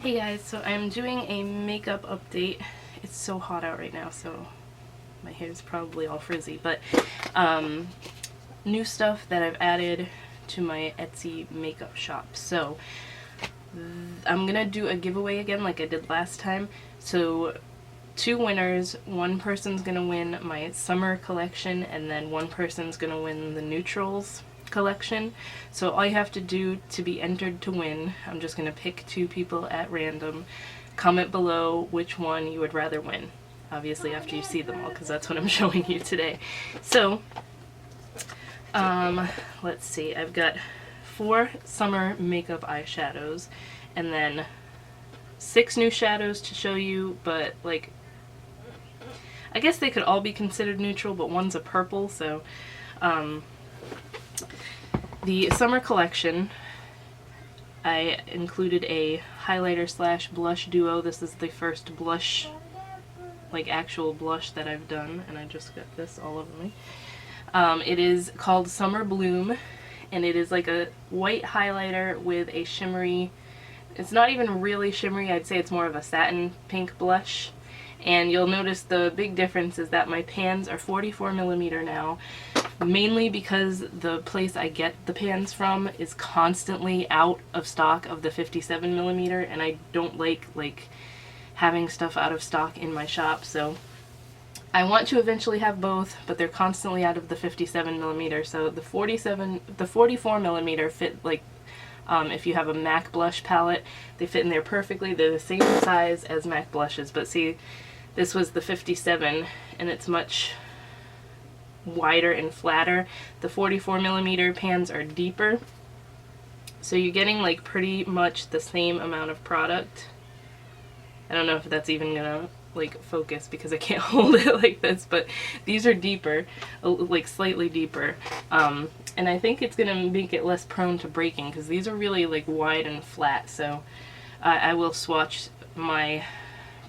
Hey guys, so I'm doing a makeup update. It's so hot out right now, so my hair's probably all frizzy, but new stuff that I've added to my Etsy makeup shop. So I'm gonna do a giveaway again like I did last time. So 2 winners, one person's gonna win my summer collection and then one person's gonna win the neutrals collection. So all you have to do to be entered to win, I'm just going to pick 2 people at random. Comment below which one you would rather win. Obviously after you see them all, because that's what I'm showing you today. So, let's see. I've got 4 summer makeup eyeshadows, and then 6 new shadows to show you, but like, I guess they could all be considered neutral, but one's a purple, so, the summer collection, I included a highlighter slash blush duo. This is the first blush, like actual blush that I've done, and I just got this all over me. It is called Summer Bloom, and it is like a white highlighter with a shimmery, it's not even really shimmery, I'd say it's more of a satin pink blush. And you'll notice the big difference is that my pans are 44mm now, mainly because the place I get the pans from is constantly out of stock of the 57mm, and I don't like having stuff out of stock in my shop, so I want to eventually have both, but they're constantly out of the 57mm. So the 44mm fit like, if you have a MAC blush palette, they fit in there perfectly. They're the same size as MAC blushes, but see, this was the 57, and it's much wider and flatter. The 44mm pans are deeper, so you're getting like pretty much the same amount of product. I don't know if that's even gonna like focus because I can't hold it like this, but these are deeper, like slightly deeper, and I think it's gonna make it less prone to breaking because these are really like wide and flat. So I will swatch my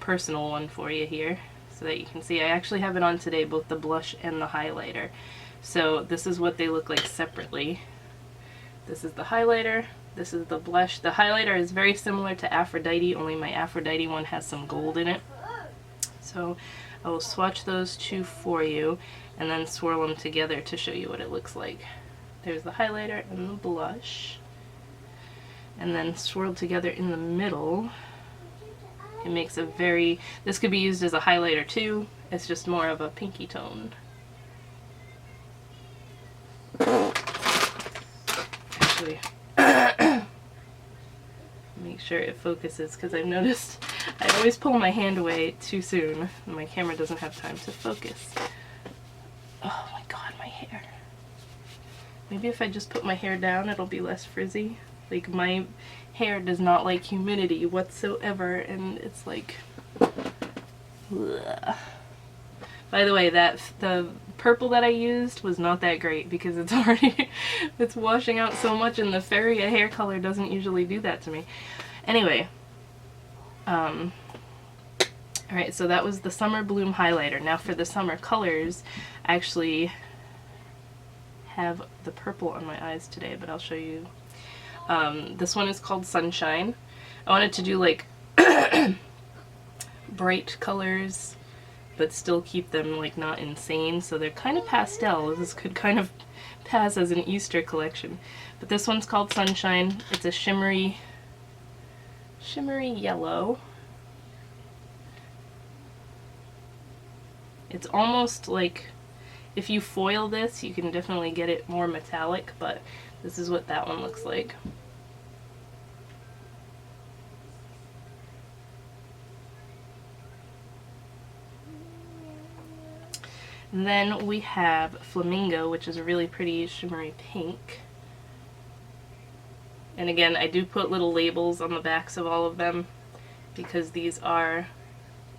personal one for you here so that you can see. I actually have it on today, both the blush and the highlighter. So this is what they look like separately. This is the highlighter, this is the blush. The highlighter is very similar to Aphrodite, only my Aphrodite one has some gold in it. So I will swatch those 2 for you and then swirl them together to show you what it looks like. There's the highlighter and the blush, and then swirled together in the middle. It makes a very, this could be used as a highlighter too, it's just more of a pinky tone. Actually, make sure it focuses because I've noticed I always pull my hand away too soon and my camera doesn't have time to focus. Oh my god, my hair. Maybe if I just put my hair down it'll be less frizzy. Like, my hair does not like humidity whatsoever, and it's like, ugh. By the way, the purple that I used was not that great because it's already, it's washing out so much, and the Feria hair color doesn't usually do that to me. Anyway, alright, so that was the Summer Bloom highlighter. Now for the summer colors, I actually have the purple on my eyes today, but I'll show you. This one is called Sunshine. I wanted to do like bright colors, but still keep them like not insane, so they're kind of pastel. This could kind of pass as an Easter collection. But this one's called Sunshine. It's a shimmery yellow. It's almost like, if you foil this, you can definitely get it more metallic, but this is what that one looks like. And then we have Flamingo, which is a really pretty shimmery pink. And again, I do put little labels on the backs of all of them because these are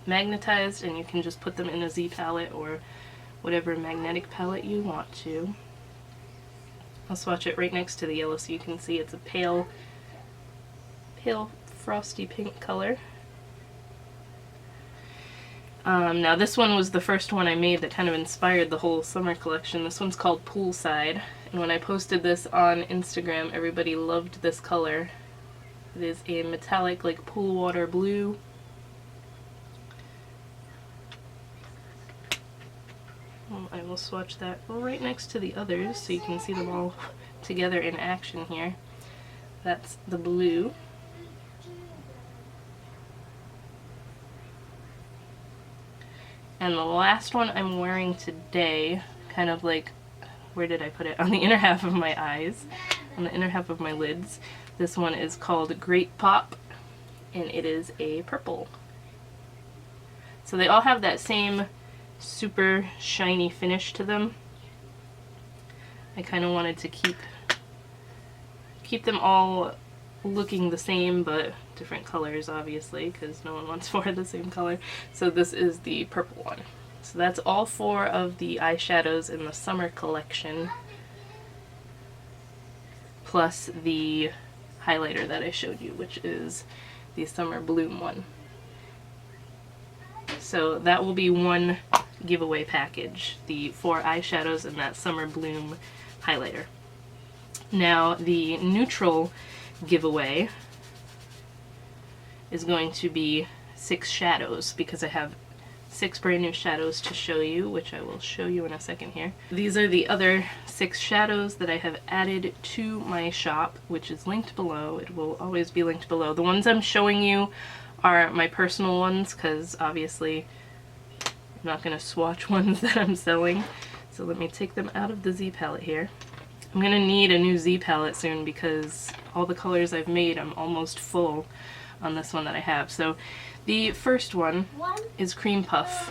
magnetized and you can just put them in a Z palette or whatever magnetic palette you want to. I'll swatch it right next to the yellow so you can see it's a pale frosty pink color. Now this one was the first one I made that kind of inspired the whole summer collection. This one's called Poolside, and when I posted this on Instagram, everybody loved this color. It is a metallic, like pool water blue. I will swatch that right next to the others so you can see them all together in action here. That's the blue. And the last one I'm wearing today, kind of like, where did I put it? On the inner half of my eyes, on the inner half of my lids. This one is called Great Pop, and it is a purple. So they all have that same super shiny finish to them. I kind of wanted to keep them all looking the same, but different colors, obviously, because no one wants 4 of the same color. So this is the purple one. So that's all 4 of the eyeshadows in the summer collection, plus the highlighter that I showed you, which is the Summer Bloom one. So that will be one giveaway package, the 4 eyeshadows and that Summer Bloom highlighter. Now the neutral giveaway is going to be 6 shadows, because I have 6 brand new shadows to show you, which I will show you in a second here. These are the other 6 shadows that I have added to my shop, which is linked below. It will always be linked below. The ones I'm showing you are my personal ones, because obviously I'm not going to swatch ones that I'm selling. So let me take them out of the Z palette here. I'm going to need a new Z palette soon, because all the colors I've made, I'm almost full on this one that I have. So the first one is Cream Puff,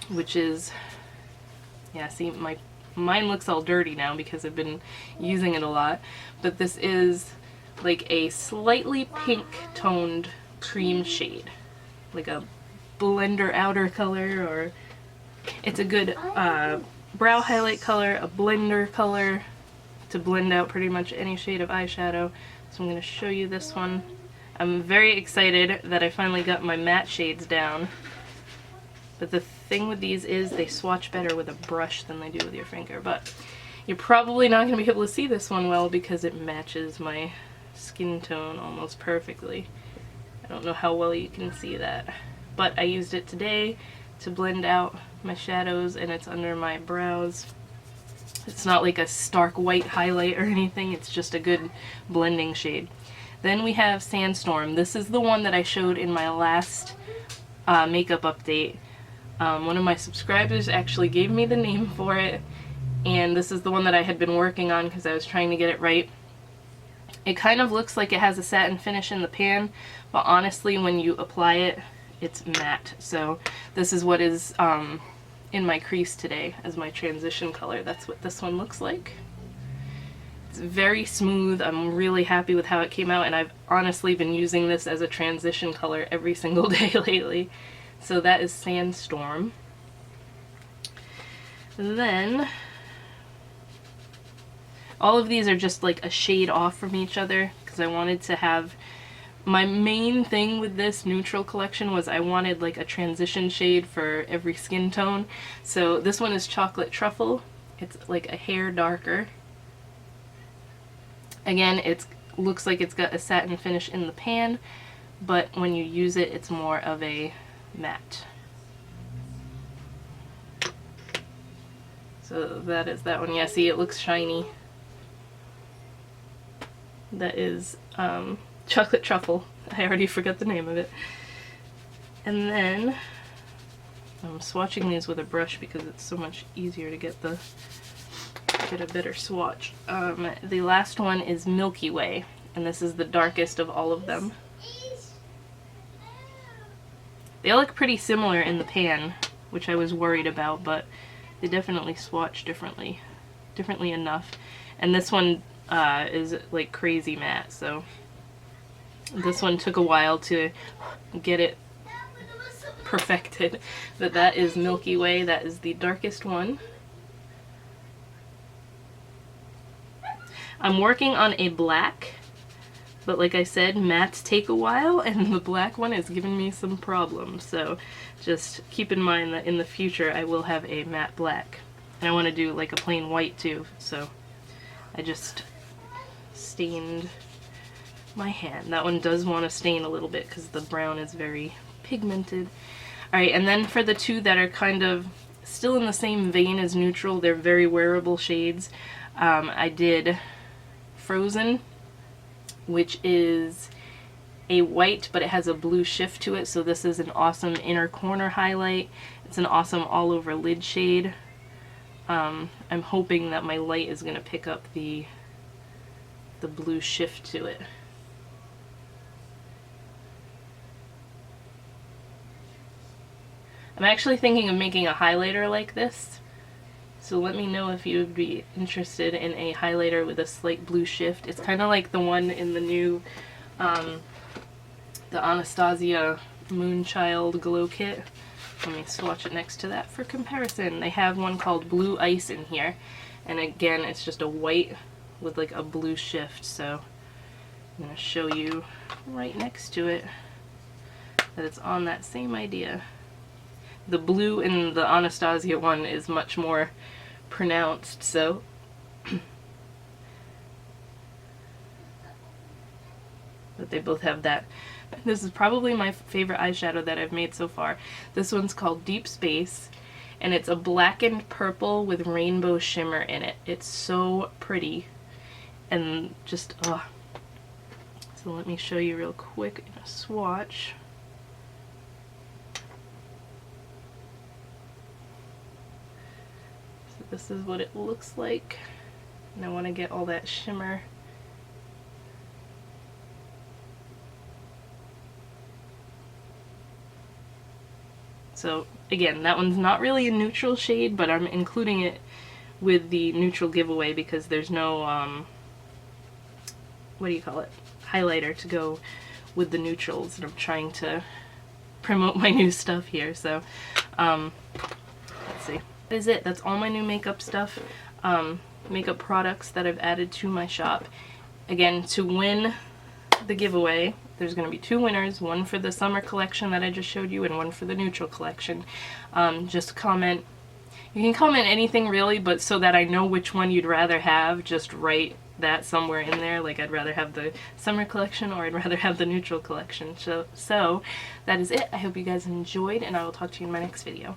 which is, yeah, see, mine looks all dirty now because I've been using it a lot, but this is like a slightly pink toned cream shade, like a blender outer color, or it's a good brow highlight color, a blender color to blend out pretty much any shade of eyeshadow. So I'm going to show you this one. I'm very excited that I finally got my matte shades down, but the thing with these is they swatch better with a brush than they do with your finger, but you're probably not going to be able to see this one well because it matches my skin tone almost perfectly. I don't know how well you can see that, but I used it today to blend out my shadows, and it's under my brows. It's not like a stark white highlight or anything, it's just a good blending shade. Then we have Sandstorm. This is the one that I showed in my last makeup update. One of my subscribers actually gave me the name for it, and this is the one that I had been working on because I was trying to get it right. It kind of looks like it has a satin finish in the pan, but honestly when you apply it, it's matte. So this is what is in my crease today as my transition color. That's what this one looks like. It's very smooth. I'm really happy with how it came out, and I've honestly been using this as a transition color every single day lately. So that is Sandstorm. Then all of these are just like a shade off from each other because I wanted to have, my main thing with this neutral collection was I wanted like a transition shade for every skin tone. So this one is Chocolate Truffle. It's like a hair darker. Again, it looks like it's got a satin finish in the pan, but when you use it, it's more of a matte. So that is that one. Yeah, see, it looks shiny. That is Chocolate Truffle. I already forgot the name of it. And then I'm swatching these with a brush because it's so much easier to get a better swatch. The last one is Milky Way, and this is the darkest of all of them. They all look pretty similar in the pan, which I was worried about, but they definitely swatch differently enough. And this one is like crazy matte, so this one took a while to get it perfected. But that is Milky Way. That is the darkest one. I'm working on a black, but like I said, mattes take a while, and the black one is giving me some problems, so just keep in mind that in the future I will have a matte black. And I want to do like a plain white too, so I just stained my hand. That one does want to stain a little bit because the brown is very pigmented. Alright, and then for the two that are kind of still in the same vein as neutral, they're very wearable shades, I did Frozen, which is a white, but it has a blue shift to it, so this is an awesome inner corner highlight. It's an awesome all over lid shade. I'm hoping that my light is going to pick up the blue shift to it. I'm actually thinking of making a highlighter like this, so let me know if you would be interested in a highlighter with a slight blue shift. It's kind of like the one in the new, the Anastasia Moonchild Glow Kit. Let me swatch it next to that for comparison. They have one called Blue Ice in here, and again, it's just a white with like a blue shift, so I'm going to show you right next to it that it's on that same idea. The blue in the Anastasia one is much more pronounced, so but they both have that. This is probably my favorite eyeshadow that I've made so far. This one's called Deep Space, and it's a blackened purple with rainbow shimmer in it. It's so pretty, and just, so let me show you real quick in a swatch. This is what it looks like, and I want to get all that shimmer. So again, that one's not really a neutral shade, but I'm including it with the neutral giveaway because there's no, what do you call it, highlighter to go with the neutrals, and I'm trying to promote my new stuff here, so let's see. That is it. That's all my new makeup stuff, makeup products that I've added to my shop. Again, to win the giveaway, there's going to be 2 winners, one for the summer collection that I just showed you and one for the neutral collection. Just comment. You can comment anything really, but so that I know which one you'd rather have, just write that somewhere in there, like I'd rather have the summer collection or I'd rather have the neutral collection. So that is it. I hope you guys enjoyed, and I will talk to you in my next video.